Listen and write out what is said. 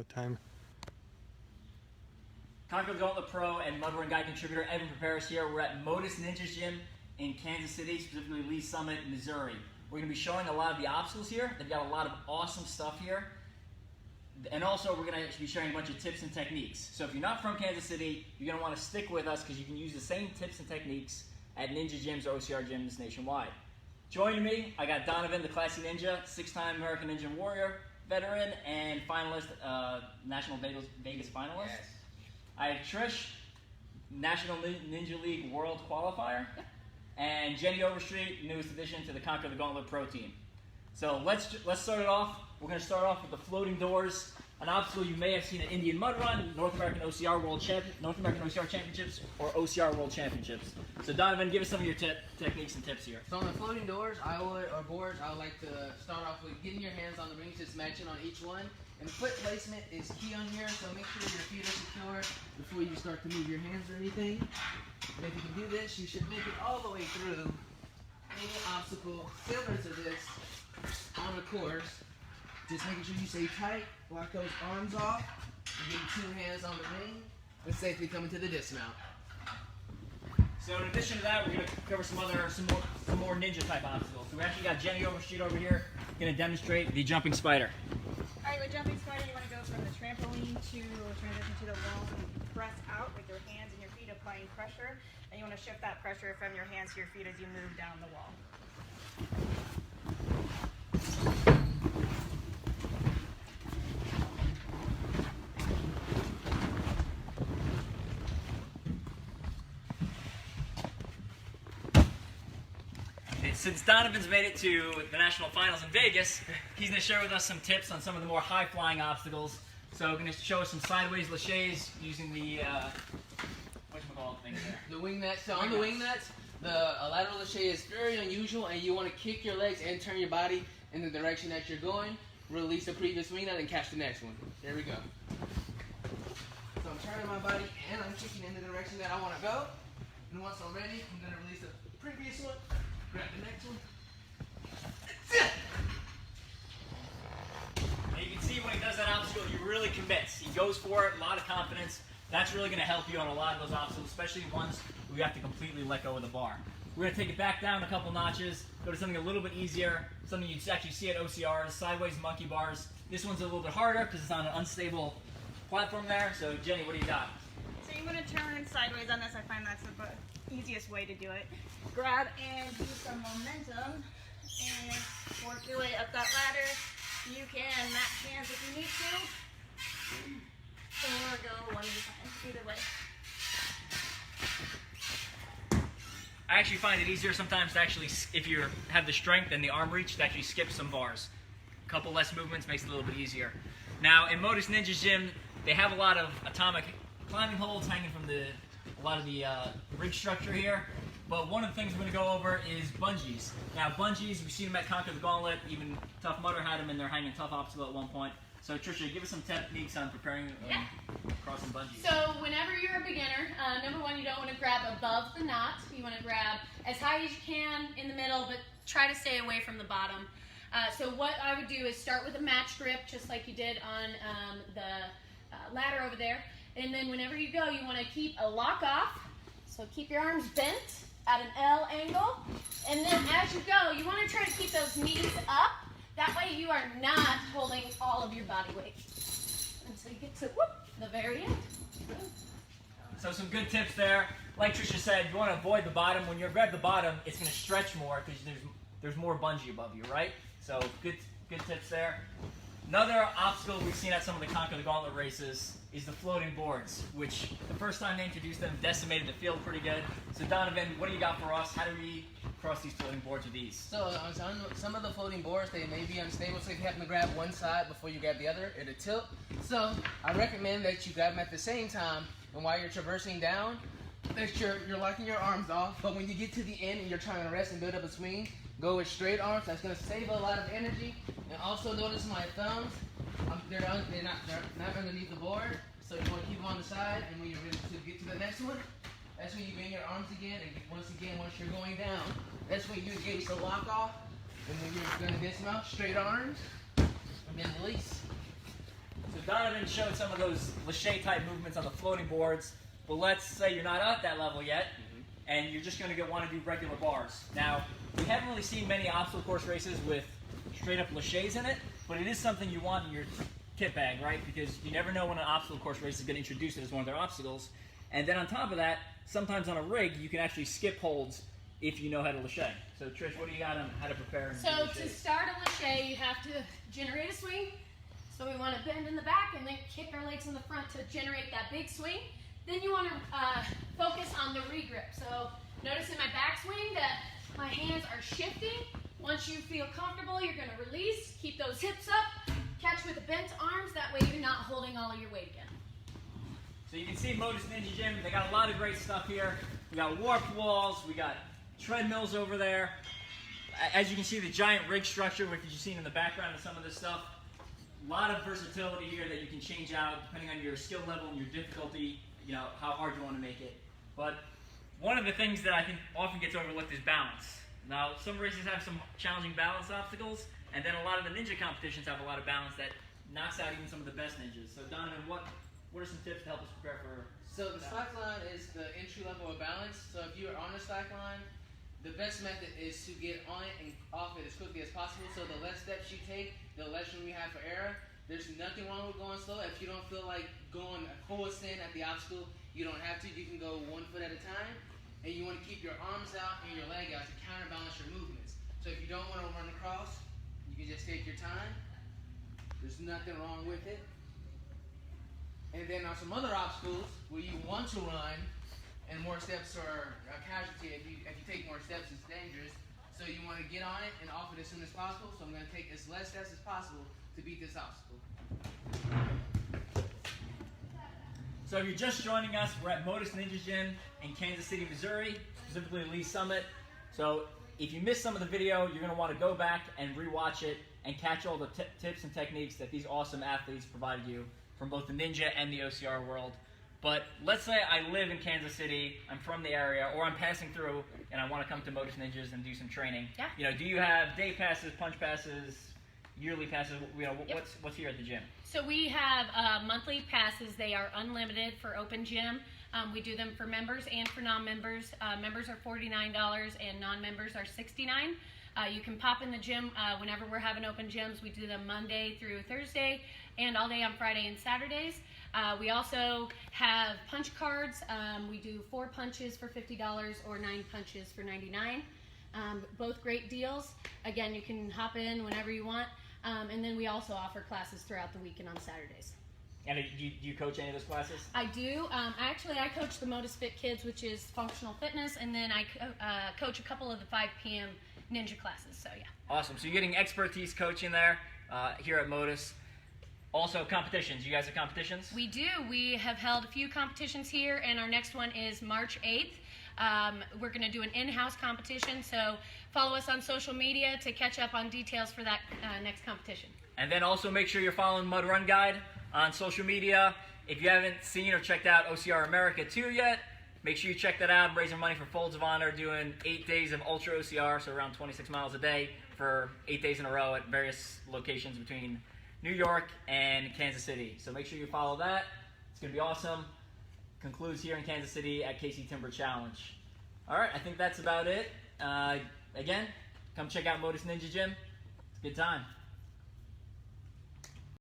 Go time. Conquer the Gauntlet Pro and Mud Run Guide contributor Evan Prepares here. We're at Modus Ninjas Gym in Kansas City, specifically Lee Summit, Missouri. We're going to be showing a lot of the obstacles here. They've got a lot of awesome stuff here. And also we're going to be sharing a bunch of tips and techniques. So if you're not from Kansas City, you're going to want to stick with us because you can use the same tips and techniques at Ninja Gyms or OCR gyms nationwide. Joining me, I got Donovan, the Classy Ninja, 6-time American Ninja Warrior veteran and finalist, National Vegas finalist. Yes. I have Trish, National Ninja League World Qualifier, and Jenny Overstreet, newest addition to the Conquer the Gauntlet Pro team. So let's start it off. We're going to start off with the floating doors, an obstacle you may have seen at Indian Mud Run, North American OCR Championships, or OCR World Championships. So Donovan, give us some of your techniques and tips here. So on the floating doors, boards, I would like to start off with getting your hands on the rings, just matching on each one. And the foot placement is key on here, so make sure your feet are secure before you start to move your hands or anything. And if you can do this, you should make it all the way through any obstacle similar to this on the course. Just making sure you stay tight, lock those arms off, and get 2 hands on the ring, and safely come into the dismount. So in addition to that, we're going to cover some more ninja type obstacles. So we actually got Jenny Overstreet over here, going to demonstrate the jumping spider. Alright, with jumping spider, you want to go from the trampoline to transition to the wall and press out with your hands and your feet applying pressure. And you want to shift that pressure from your hands to your feet as you move down the wall. Since Donovan's made it to the national finals in Vegas, he's going to share with us some tips on some of the more high-flying obstacles. So we're going to show us some sideways laches using the, whatchamacallit thing there? The wing nut. So on the wing nuts, a lateral lache is very unusual, and you want to kick your legs and turn your body in the direction that you're going. Release the previous wing nut and catch the next one. There we go. So I'm turning my body and I'm kicking in the direction that I want to go. And once I'm ready, I'm going to release the previous one. Grab the next one. That's it! And you can see when he does that obstacle, he really commits. He goes for it, a lot of confidence. That's really going to help you on a lot of those obstacles, especially ones where you have to completely let go of the bar. We're going to take it back down a couple notches, go to something a little bit easier, something you actually see at OCRs, sideways monkey bars. This one's a little bit harder because it's on an unstable platform there. So Jenny, what do you got? So you want to turn sideways on this. I find that's the easiest way to do it. Grab and use some momentum and work your way up that ladder. You can match hands if you need to, or go one at a time, either way. I actually find it easier sometimes to actually, if you have the strength and the arm reach, to actually skip some bars. A couple less movements makes it a little bit easier. Now in Modus Ninja's gym, they have a lot of atomic climbing holds hanging from a lot of the rig structure here. But one of the things we're going to go over is bungees. Now bungees, we've seen them at Conquer the Gauntlet, even Tough Mudder had them in their hanging tough obstacle at one point. So Tricia, give us some techniques on preparing crossing bungees. So whenever you're a beginner, number one, you don't want to grab above the knot. You want to grab as high as you can in the middle, but try to stay away from the bottom. So what I would do is start with a match grip, just like you did on the ladder over there. And then whenever you go, you want to keep a lock off. So keep your arms bent at an L angle. And then as you go, you want to try to keep those knees up. That way you are not holding all of your body weight until you get to the very end. So some good tips there. Like Tricia said, you want to avoid the bottom. When you grab the bottom, it's going to stretch more because there's more bungee above you, right? So good tips there. Another obstacle we've seen at some of the Conquer the Gauntlet races is the floating boards, which the first time they introduced them decimated the field pretty good. So Donovan, what do you got for us? How do we cross these floating boards with ease? So on some of the floating boards, they may be unstable, so if you happen to grab one side before you grab the other, it'll tilt. So I recommend that you grab them at the same time, and while you're traversing down, that you're locking your arms off, but when you get to the end and you're trying to rest and build up a swing, go with straight arms. That's going to save a lot of energy. And also notice my thumbs, they're not underneath the board, so you want to keep them on the side, and when you're ready to get to the next one, that's when you bring your arms again, and once you're going down, that's when you engage the lock off, and when you're going to dismount, straight arms, and then release. So Donovan showed some of those Laches type movements on the floating boards, but let's say you're not at that level yet, and you're just going to want to do regular bars. Now, we haven't really seen many obstacle course races with straight up Laches in it, but it is something you want in your kit bag, right? Because you never know when an obstacle course race is going to introduce it as one of their obstacles. And then on top of that, sometimes on a rig, you can actually skip holds if you know how to Laches. So Trish, what do you got on how to prepare? So to start a Laches, you have to generate a swing. So we want to bend in the back and then kick our legs in the front to generate that big swing. Then you want to focus on the regrip. So notice in my backswing that my hands are shifting. Once you feel comfortable, you're going to release. Keep those hips up. Catch with the bent arms. That way you're not holding all of your weight again. So you can see Modus Ninja Gym. They got a lot of great stuff here. We got warped walls. We got treadmills over there. As you can see, the giant rig structure, which you've seen in the background of some of this stuff. A lot of versatility here that you can change out depending on your skill level and your difficulty, you know, how hard you want to make it. But one of the things that I think often gets overlooked is balance. Now, some races have some challenging balance obstacles, and then a lot of the ninja competitions have a lot of balance that knocks out even some of the best ninjas. So Donovan, what are some tips to help us prepare for? So the slack line is the entry level of balance. So if you're on the slack line, the best method is to get on it and off it as quickly as possible. So the less steps you take, the less room you have for error. There's nothing wrong with going slow. If you don't feel like going a full ascent at the obstacle, you don't have to. You can go 1 foot at a time. And you want to keep your arms out and your leg out to counterbalance your movements. So if you don't want to run across, you can just take your time. There's nothing wrong with it. And then on some other obstacles where you want to run, and more steps are a casualty. If you take more steps, it's dangerous. So you want to get on it and off it as soon as possible. So I'm going to take as less steps as possible to beat this obstacle. So if you're just joining us, we're at Modus Ninja Gym in Kansas City, Missouri, specifically Lee Summit. So if you missed some of the video, you're going to want to go back and rewatch it and catch all the tips and techniques that these awesome athletes provided you from both the ninja and the OCR world. But let's say I live in Kansas City, I'm from the area, or I'm passing through and I want to come to Modus Ninjas and do some training. Yeah. You know, do you have day passes, punch passes, yearly passes? You know, Yep. what's here at the gym? So we have monthly passes. They are unlimited for open gym. We do them for members and for non-members. Members are $49 and non-members are $69. You can pop in the gym whenever we're having open gyms. We do them Monday through Thursday and all day on Friday and Saturdays. We also have punch cards. We do 4 punches for $50 or 9 punches for $99. Both great deals. Again, you can hop in whenever you want. And then we also offer classes throughout the week and on Saturdays. And do you coach any of those classes? I do. Actually, I coach the Modus Fit Kids, which is functional fitness, and then I coach a couple of the 5 p.m. ninja classes. So yeah. Awesome. So you're getting expertise coaching there here at Modus. Also competitions. You guys have competitions? We do. We have held a few competitions here, and our next one is March 8th. We're going to do an in-house competition, so follow us on social media to catch up on details for that next competition. And then also make sure you're following Mud Run Guide on social media. If you haven't seen or checked out OCR America 2 yet, make sure you check that out. I'm raising money for Folds of Honor, doing 8 days of Ultra-OCR, so around 26 miles a day for 8 days in a row at various locations between New York and Kansas City. So make sure you follow that. It's going to be awesome. Concludes here in Kansas City at KC Timber Challenge. All right, I think that's about it. Again, come check out Modus Ninja Gym. It's a good time.